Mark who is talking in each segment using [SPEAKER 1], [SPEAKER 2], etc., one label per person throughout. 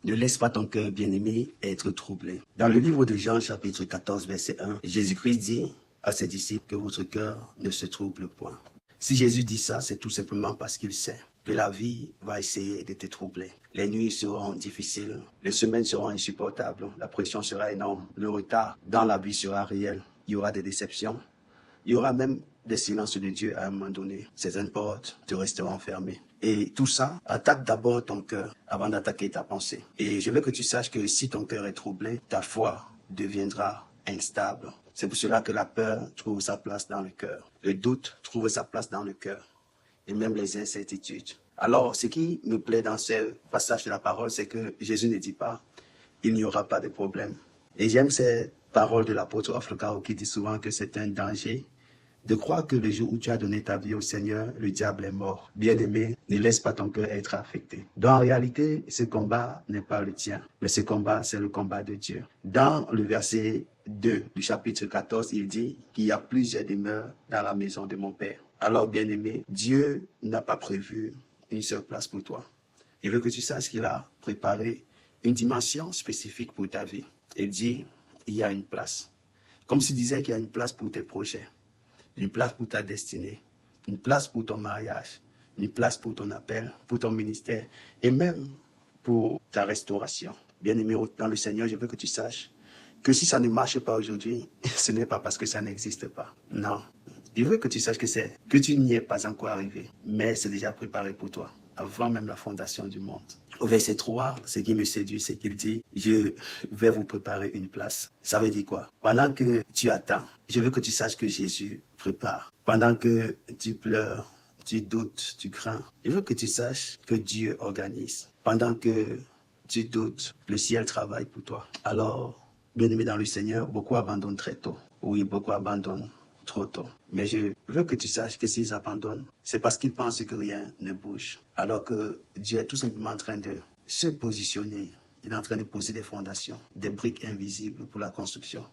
[SPEAKER 1] Ne laisse pas ton cœur bien-aimé être troublé. Dans le livre de Jean, chapitre 14, verset 1, Jésus-Christ dit à ses disciples que votre cœur ne se trouble point. Si Jésus dit ça, c'est tout simplement parce qu'il sait que la vie va essayer de te troubler. Les nuits seront difficiles, les semaines seront insupportables, la pression sera énorme, le retard dans la vie sera réel, il y aura des déceptions, il y aura même des silences de Dieu à un moment donné. Certaines portes te resteront fermées. Et tout ça attaque d'abord ton cœur avant d'attaquer ta pensée. Et je veux que tu saches que si ton cœur est troublé, ta foi deviendra instable. C'est pour cela que la peur trouve sa place dans le cœur. Le doute trouve sa place dans le cœur. Et même les incertitudes. Alors, ce qui me plaît dans ce passage de la parole, c'est que Jésus ne dit pas « il n'y aura pas de problème ». Et j'aime ces paroles de l'apôtre Aflokao qui dit souvent que c'est un danger de croire que le jour où tu as donné ta vie au Seigneur, le diable est mort. Bien-aimé, ne laisse pas ton cœur être affecté. Donc en réalité, ce combat n'est pas le tien, mais ce combat, c'est le combat de Dieu. Dans le verset 2 du chapitre 14, il dit qu'il y a plusieurs demeures dans la maison de mon Père. Alors, bien-aimé, Dieu n'a pas prévu une seule place pour toi. Il veut que tu saches qu'il a préparé une dimension spécifique pour ta vie. Il dit, il y a une place. Comme s'il disait qu'il y a une place pour tes projets. Une place pour ta destinée, une place pour ton mariage, une place pour ton appel, pour ton ministère et même pour ta restauration. Bien-aimé dans le Seigneur, je veux que tu saches que si ça ne marche pas aujourd'hui, ce n'est pas parce que ça n'existe pas. Non. Je veux que tu saches que tu n'y es pas encore arrivé, mais c'est déjà préparé pour toi, avant même la fondation du monde. Au verset 3, ce qui me séduit, c'est qu'il dit « Je vais vous préparer une place ». Ça veut dire quoi? Pendant que tu attends, je veux que tu saches que Jésus prépare. Pendant que tu pleures, tu doutes, tu crains, je veux que tu saches que Dieu organise. Pendant que tu doutes, le ciel travaille pour toi. Alors, bien-aimé dans le Seigneur, beaucoup abandonnent très tôt. Oui, beaucoup abandonnent trop tôt. Mais je veux que tu saches que s'ils abandonnent, c'est parce qu'ils pensent que rien ne bouge. Alors que Dieu est tout simplement en train de se positionner. Il est en train de poser des fondations, des briques invisibles pour la construction.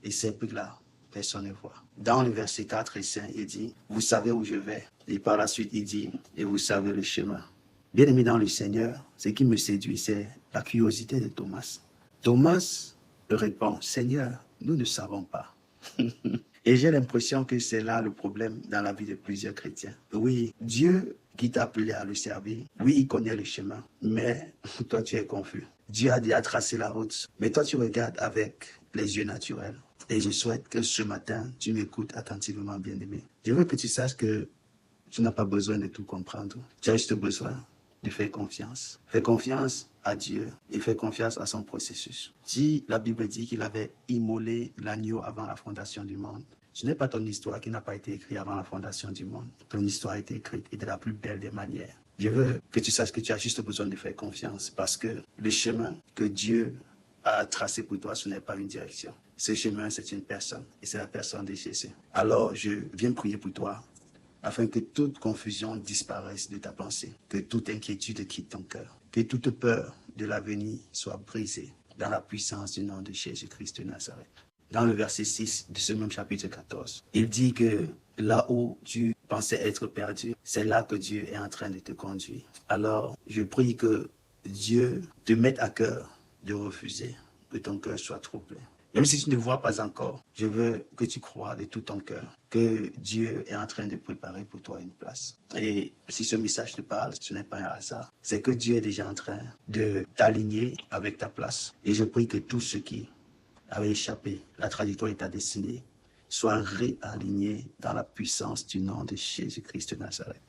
[SPEAKER 1] Et ces briques-là, personne ne voit. Dans le verset 4 et 5, il dit, vous savez où je vais. Et par la suite, il dit, et vous savez le chemin. Bien-aimé dans le Seigneur, ce qui me séduit, c'est la curiosité de Thomas. Thomas répond, Seigneur, nous ne savons pas. Et j'ai l'impression que c'est là le problème dans la vie de plusieurs chrétiens. Oui, Dieu qui t'a appelé à le servir, oui, il connaît le chemin, mais toi, tu es confus. Dieu a déjà tracé la route, mais toi, tu regardes avec les yeux naturels. Et je souhaite que ce matin, tu m'écoutes attentivement, bien-aimé. Je veux que tu saches que tu n'as pas besoin de tout comprendre. Tu as juste besoin de faire confiance. Fais confiance à Dieu et fais confiance à son processus. Si la Bible dit qu'il avait immolé l'agneau avant la fondation du monde, ce n'est pas ton histoire qui n'a pas été écrite avant la fondation du monde. Ton histoire a été écrite et de la plus belle des manières. Je veux que tu saches que tu as juste besoin de faire confiance parce que le chemin que Dieu a tracé pour toi, ce n'est pas une direction. Ce chemin, c'est une personne et c'est la personne de Jésus. Alors, je viens prier pour toi afin que toute confusion disparaisse de ta pensée, que toute inquiétude quitte ton cœur, que toute peur de l'avenir soit brisée dans la puissance du nom de Jésus-Christ de Nazareth. Dans le verset 6 de ce même chapitre 14, il dit que là où tu pensais être perdu, c'est là que Dieu est en train de te conduire. Alors, je prie que Dieu te mette à cœur de refuser que ton cœur soit troublé. Même si tu ne vois pas encore, je veux que tu crois de tout ton cœur que Dieu est en train de préparer pour toi une place. Et si ce message te parle, ce n'est pas un hasard. C'est que Dieu est déjà en train de t'aligner avec ta place. Et je prie que tout ce qui avait échappé, la trajectoire de ta destinée, soit réaligné dans la puissance du nom de Jésus-Christ de Nazareth.